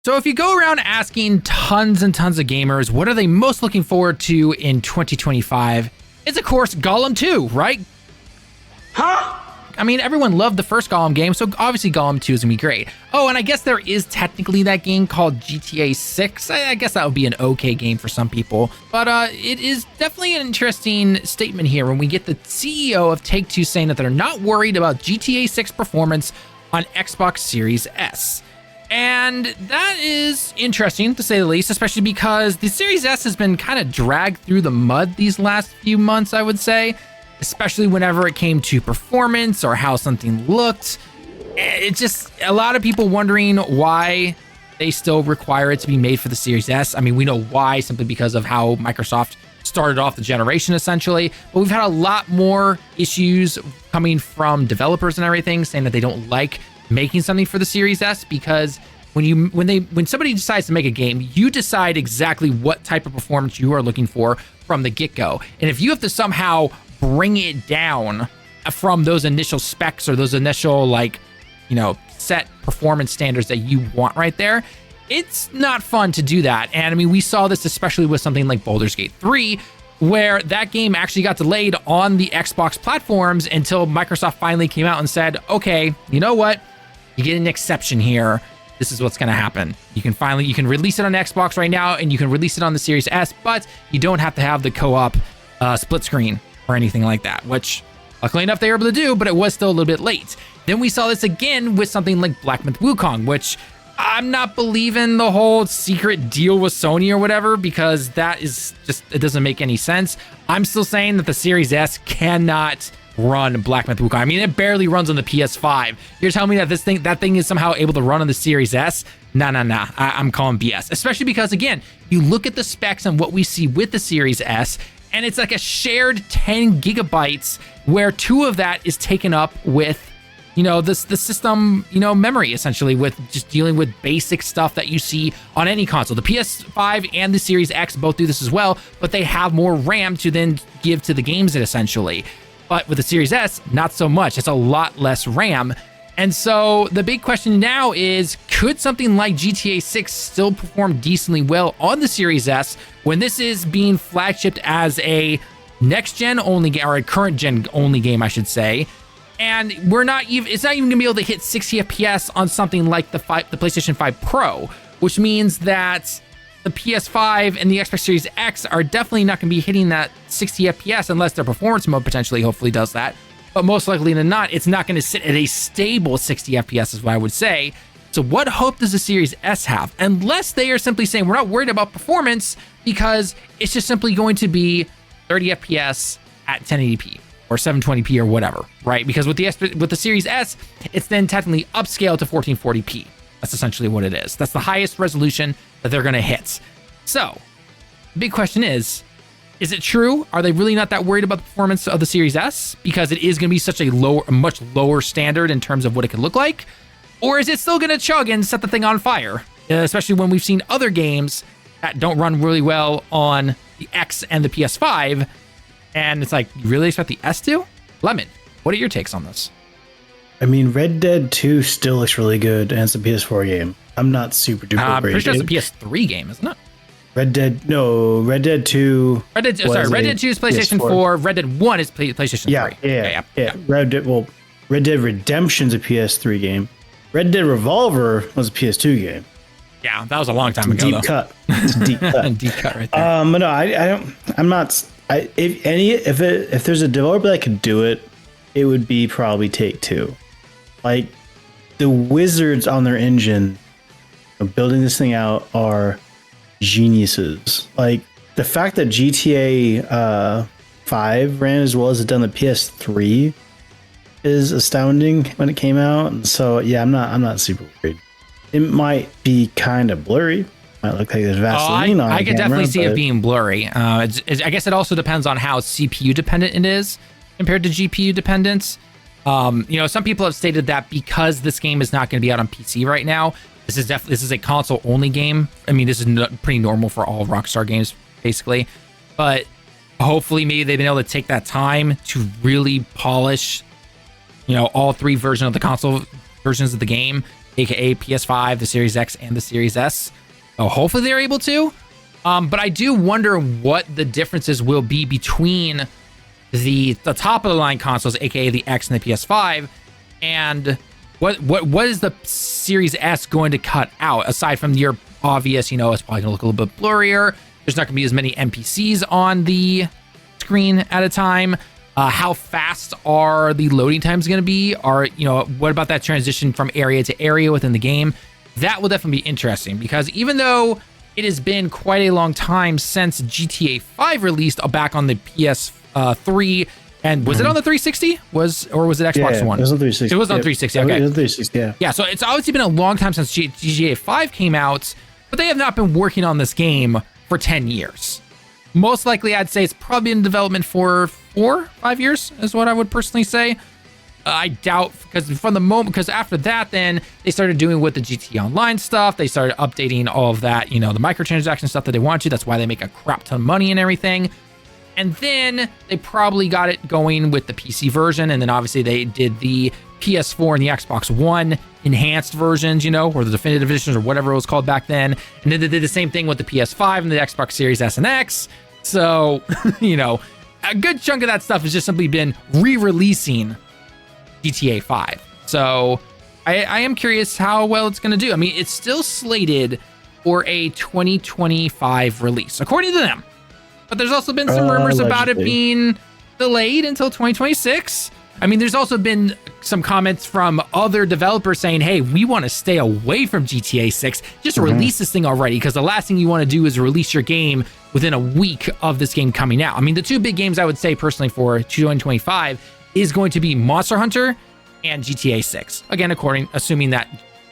So if you go around asking tons and tons of gamers, what are they most looking forward to in 2025? It's of course Gollum 2, right? Huh? I mean, everyone loved the first Gollum game, so obviously Gollum 2 is gonna be great. Oh, and I guess there is technically that game called GTA 6. I guess that would be an okay game for some people. But it is definitely an interesting statement here when we get the CEO of Take-Two saying that they're not worried about GTA 6 performance on Xbox Series S. And that is interesting, to say the least, especially because the Series S has been kind of dragged through the mud these last few months, I would say, especially whenever it came to performance or how something looked. It's just a lot of people wondering why they still require it to be made for the Series S. I mean, we know why, simply because of how Microsoft started off the generation, essentially. But we've had a lot more issues coming from developers and everything saying that they don't like making something for the Series S, because when somebody decides to make a game, you decide exactly what type of performance you are looking for from the get-go. And if you have to somehow bring it down from those initial specs or those initial, set performance standards that you want right there, it's not fun to do that. And I mean, we saw this especially with something like Baldur's Gate 3, where that game actually got delayed on the Xbox platforms until Microsoft finally came out and said, okay, you know what? You get an exception here. This is what's going to happen. You can release it on Xbox right now, and you can release it on the Series S, but you don't have to have the co-op split screen or anything like that, which luckily enough they were able to do, but it was still a little bit late. Then we saw this again with something like Black Myth Wukong, which I'm not believing the whole secret deal with Sony or whatever, because that is just, it doesn't make any sense. I'm still saying that the Series S cannot run Black Myth Wukong. I mean, it barely runs on the PS5. You're telling me that that thing is somehow able to run on the Series S? Nah. I'm calling BS. Especially because, again, you look at the specs and what we see with the Series S, and it's like a shared 10 gigabytes, where 2 of that is taken up with, the system, memory, essentially, with just dealing with basic stuff that you see on any console. The PS5 and the Series X both do this as well, but they have more RAM to then give to the games, essentially. But with the Series S, not so much. It's a lot less RAM. And so the big question now is, could something like GTA 6 still perform decently well on the Series S when this is being flagshipped as a next-gen only game, or a current-gen only game, I should say? And it's not even going to be able to hit 60 FPS on something like the PlayStation 5 Pro, which means that the PS5 and the Xbox Series X are definitely not going to be hitting that 60 FPS unless their performance mode potentially hopefully does that. But most likely than not, it's not going to sit at a stable 60 FPS is what I would say. So what hope does the Series S have? Unless they are simply saying we're not worried about performance because it's just simply going to be 30 FPS at 1080p or 720p or whatever, right? Because with the Series S, it's then technically upscaled to 1440p. That's essentially what it is. That's the highest resolution that they're going to hit. So the big question is it true? Are they really not that worried about the performance of the Series S because it is going to be such a much lower standard in terms of what it could look like? Or is it still going to chug and set the thing on fire? Especially when we've seen other games that don't run really well on the X and the PS5. And it's like, you really expect the S to? Lemon, what are your takes on this? I mean, Red Dead 2 still looks really good, and it's a PS4 game. I'm not super duper I'm pretty sure it's a PS3 game, isn't it? Red Dead 2. Red Dead 2 is PlayStation 4. Red Dead 1 is PlayStation 3. Yeah. Red Dead Redemption's a PS3 game. Red Dead Revolver was a PS2 game. Yeah, that was a long time ago. It's a deep cut. Deep cut right there. But no, I don't. I'm not. If there's a developer that could do it, it would be probably Take-Two. Like, the wizards on their engine of building this thing out are geniuses. Like, the fact that GTA 5 ran as well as it done the PS3 is astounding when it came out. And so yeah, I'm not super worried. It might be kind of blurry. Might look like there's Vaseline on it. I could definitely see it being blurry. I guess it also depends on how CPU dependent it is compared to GPU dependence. Some people have stated that because this game is not going to be out on PC right now, this is a console only game. I mean, this is pretty normal for all Rockstar games, basically. But hopefully, maybe they've been able to take that time to really polish, all 3 versions of the console versions of the game aka PS5, the Series X, and the Series S. So hopefully they're able to. But I do wonder what the differences will be between the top of the line consoles, aka the X and the PS5, and what is the Series S going to cut out aside from your obvious, it's probably gonna look a little bit blurrier. There's not gonna be as many NPCs on the screen at a time. How fast are the loading times going to be? What about that transition from area to area within the game? That will definitely be interesting, because even though it has been quite a long time since GTA 5 released back on the PS3, and was it on the 360? Or was it Xbox One? It was on 360. It was on 360. Okay. It was on 360. Yeah. Yeah. So it's obviously been a long time since GTA 5 came out, but they have not been working on this game for 10 years. Most likely, I'd say it's probably in development for 4-5 years is what I would personally say. I doubt, because after that, then they started doing with the GT Online stuff. They started updating all of that, the microtransaction stuff that they want to. That's why they make a crap ton of money and everything. And then they probably got it going with the PC version. And then obviously they did the PS4 and the Xbox One enhanced versions, or the definitive editions or whatever it was called back then. And then they did the same thing with the PS5 and the Xbox Series S and X. So, a good chunk of that stuff has just simply been re-releasing GTA 5. So I am curious how well it's going to do. I mean, it's still slated for a 2025 release, according to them. But there's also been some rumors about it being delayed until 2026. I mean, there's also been some comments from other developers saying, hey, we want to stay away from GTA 6. Just release this thing already, because the last thing you want to do is release your game within a week of this game coming out. I mean, the two big games I would say personally for 2025 is going to be Monster Hunter and GTA 6. Again, assuming that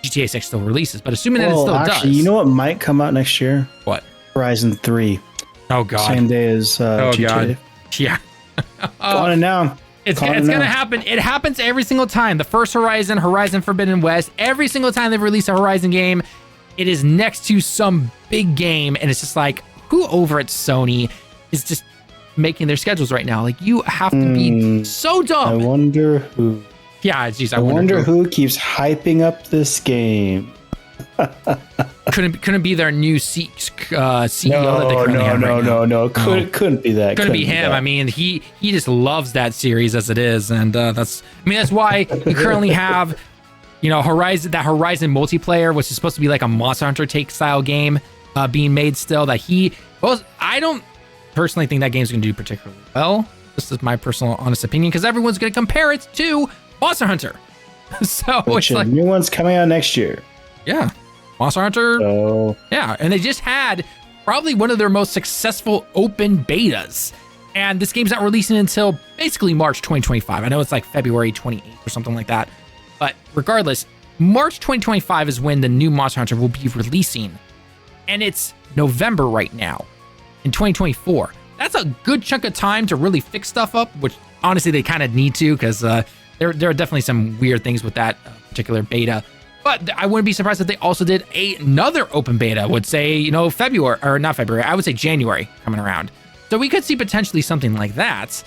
GTA 6 still releases, but assuming that it still does. You know what might come out next year? What? Horizon 3. Oh, God. Same day as GTA. God. Yeah. On it now. It's going to happen. It happens every single time. The first Horizon Forbidden West, every single time they've released a Horizon game, it is next to some big game, and it's just like, who over at Sony is just making their schedules right now? Like, you have to be so dumb. I wonder who. Yeah, geez, I wonder who keeps hyping up this game. couldn't be their new CEO that they currently have right now. No. Couldn't be that. Couldn't be him. I mean, he just loves that series as it is, and that's why you currently have, Horizon multiplayer, which is supposed to be like a Monster Hunter take style game, being made still. I don't personally think that game's going to do particularly well. This is my personal honest opinion, because everyone's going to compare it to Monster Hunter. So it's like, new one's coming out next year. Yeah. Monster Hunter. So. Yeah. And they just had probably one of their most successful open betas. And this game's not releasing until basically March 2025. I know it's like February 28th or something like that. But regardless, March 2025 is when the new Monster Hunter will be releasing. And it's November right now in 2024. That's a good chunk of time to really fix stuff up, which honestly they kind of need to, because there are definitely some weird things with that particular beta. But I wouldn't be surprised if they also did another open beta, would say, February, or not February, I would say January coming around. So we could see potentially something like that.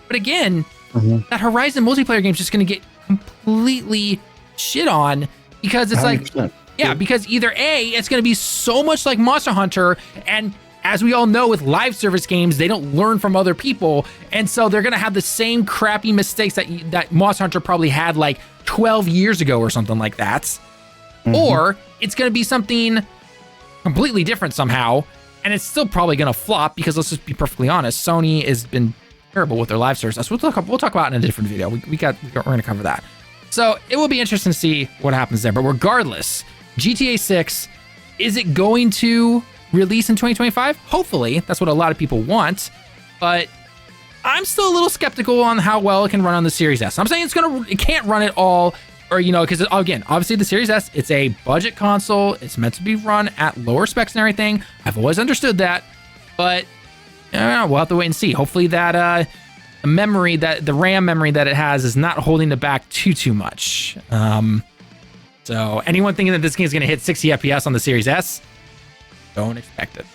But again, that Horizon multiplayer game is just going to get completely shit on, because it's 100%. Like, yeah, because either A, it's going to be so much like Monster Hunter, and as we all know with live service games, they don't learn from other people, and so they're going to have the same crappy mistakes that Monster Hunter probably had like 12 years ago or something like that. Or it's going to be something completely different somehow, and it's still probably going to flop, because let's just be perfectly honest, Sony has been terrible with their live service. We'll talk about it in a different video. We're going to cover that. So it will be interesting to see what happens there. But regardless, GTA 6, is it going to release in 2025? Hopefully. That's what a lot of people want. But I'm still a little skeptical on how well it can run on the Series S. I'm saying it can't run it all, or, because again, obviously the Series S, it's a budget console. It's meant to be run at lower specs and everything. I've always understood that. But we'll have to wait and see. Hopefully that the RAM memory that it has is not holding it back too much. So anyone thinking that this game is going to hit 60 FPS on the Series S, don't expect it.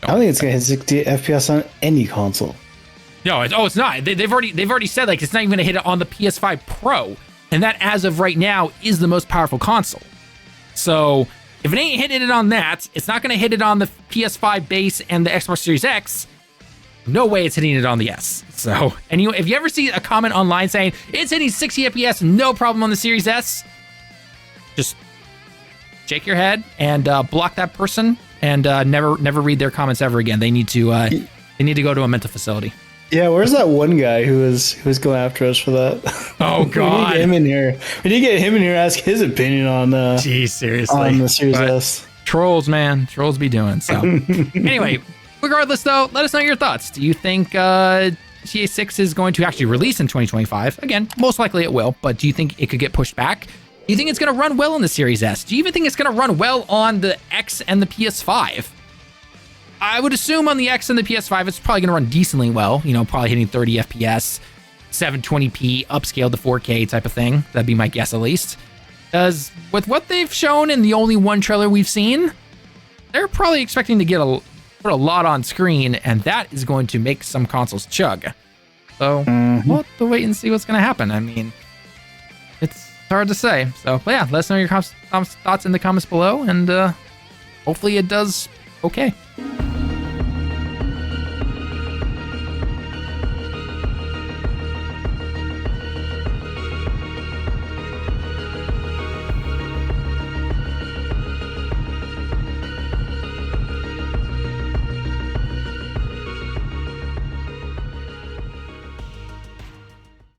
I don't think it's going to hit 60 FPS on any console. No, it's not. They've already said, like, it's not even going to hit it on the PS5 Pro, and that, as of right now, is the most powerful console. So if it ain't hitting it on that, it's not going to hit it on the PS5 base and the Xbox Series X. No way it's hitting it on the S. So, and if you ever see a comment online saying it's hitting 60 FPS, no problem on the Series S, just shake your head and block that person and never read their comments ever again. They need to go to a mental facility. Yeah, where's that one guy who was going after us for that? Oh God, we need to get him in here. We need to get him in here. Ask his opinion on. Jeez, seriously, on the Series S. Trolls, man, trolls be doing so. Anyway, regardless though, let us know your thoughts. Do you think GTA 6 is going to actually release in 2025? Again, most likely it will, but do you think it could get pushed back? Do you think it's going to run well on the Series S? Do you even think it's going to run well on the X and the PS5? I would assume on the X and the PS5, it's probably going to run decently well, probably hitting 30 FPS, 720p, upscaled to 4K type of thing. That'd be my guess at least. Because with what they've shown in the only one trailer we've seen, they're probably expecting to put a lot on screen, and that is going to make some consoles chug. So we'll have to wait and see what's going to happen. I mean, it's hard to say. So, but yeah, let us know your thoughts in the comments below, and hopefully it does okay.